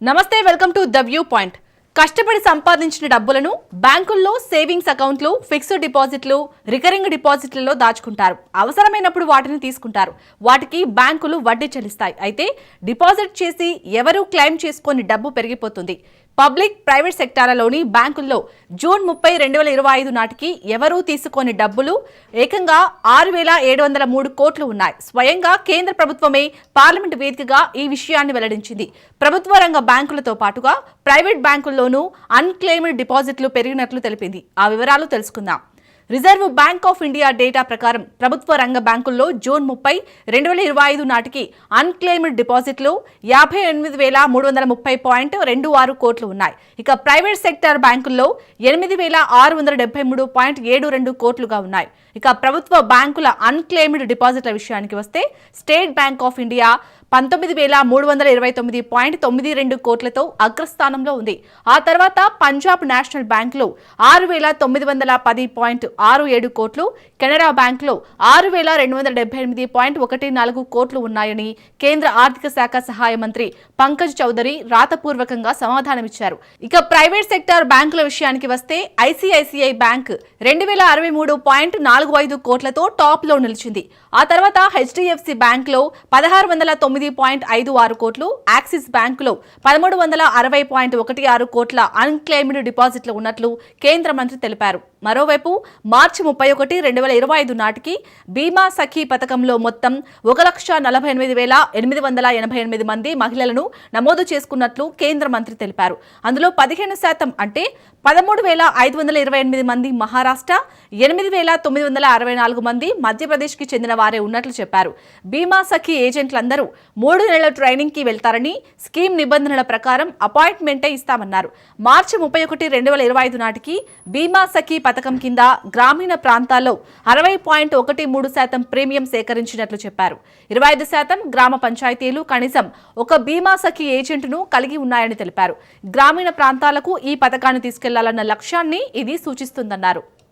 నమస్తే, welcome to the view point. కష్టపడి సంపాదించిన డబ్బులను బ్యాంకుల్లో సేవింగ్స్ అకౌంట్లు, ఫిక్స్డ్ డిపాజిట్లు, రికరింగ్ డిపాజిట్లలో దాచుకుంటారు. అవసరమైనప్పుడు వాటిని తీసుకుంటారు. వాటికి బ్యాంకులు వడ్డీ చెల్లిస్తాయి. అయితే డిపాజిట్ చేసి ఎవరూ క్లెయిమ్ చేసుకొని డబ్బు పెరిగిపోతుంది. పబ్లిక్, ప్రైవేట్ సెక్టార్లలోని బ్యాంకుల్లో జూన్ 30, 2025 నాటికి ఎవరూ తీసుకొని డబ్బులు ఏకంగా 6,703 కోట్లు ఉన్నాయి. స్వయంగా కేంద్ర ప్రభుత్వమే పార్లమెంటు వేదికగా ఈ విషయాన్ని వెల్లడించింది. ప్రభుత్వ రంగ బ్యాంకులతో పాటుగా ప్రైవేట్ బ్యాంకుల్లోనూ అన్క్లెయిమ్డ్ డిపాజిట్లు పెరిగినట్లు తెలిపింది. ఆ వివరాలు తెలుసుకుందాం. Reserve bank of India data ప్రకారం ప్రభుత్వ రంగ బ్యాంకుల్లో జూన్ 30, 2025 నాటికి అన్క్లెయిమ్డ్ డిపాజిట్లు 58,330.26 కోట్లు ఉన్నాయి. ఇక ప్రైవేట్ సెక్టార్ బ్యాంకుల్లో 8,673.72 కోట్లుగా ఉన్నాయి. ఇక ప్రభుత్వ బ్యాంకుల అన్క్లెయిమ్డ్ డిపాజిట్ల విషయానికి వస్తే స్టేట్ బ్యాంక్ ఆఫ్ ఇండియా 19,329.92 కోట్లతో అగ్రస్థానంలో ఉంది. ఆ తర్వాత పంజాబ్ నేషనల్ బ్యాంకులో 6,910.67 కోట్లు, కెనరా బ్యాంకులో 6,278.14 కోట్లు ఉన్నాయని కేంద్ర ఆర్థిక శాఖ సహాయ మంత్రి పంకజ్ చౌదరి రాతపూర్వకంగా సమాధానమిచ్చారు. ఇక ప్రైవేట్ సెక్టార్ బ్యాంకుల విషయానికి వస్తే ఐసిఐసిఐ బ్యాంక్ 2,063.45 కోట్లతో టాప్ లో నిలిచింది. ఆ తర్వాత హెచ్డిఎఫ్సి బ్యాంకులో 1,609.56 కోట్లు, యాక్సిస్ బ్యాంకులో 1,360.16 కోట్ల అన్క్లెయిమ్డ్ డిపాజిట్లు ఉన్నట్లు కేంద్ర మంత్రి తెలిపారు. మరోవైపు మార్చి 31, 2025 నాటికి బీమా సఖీ పథకంలో మొత్తం 1,48,888 మంది మహిళలను నమోదు చేసుకున్నట్లు కేంద్ర మంత్రి తెలిపారు. అందులో 15% అంటే 13,528 మంది మహారాష్ట్ర, 8,964 మంది మధ్యప్రదేశ్ కి చెందిన వారే ఉన్నట్లు చెప్పారు. బీమా సఖీ ఏజెంట్లందరూ 3 నెలల ట్రైనింగ్ కి వెళ్తారని, స్కీమ్ నిబంధనల ప్రకారం అపాయింట్మెంటే ఇస్తామన్నారు. మార్చి 31, 2025 నాటికి బీమా సఖీ పథకం కింద గ్రామీణ ప్రాంతాల్లో 60.13% ప్రీమియం సేకరించినట్లు చెప్పారు. 25% గ్రామ పంచాయతీలు కనీసం ఒక బీమా సఖీ ఏజెంట్ను కలిగి ఉన్నాయని తెలిపారు. గ్రామీణ ప్రాంతాలకు ఈ పథకాన్ని తీసుకెళ్లాలన్న లక్ష్యాన్ని ఇది సూచిస్తుందన్నారు.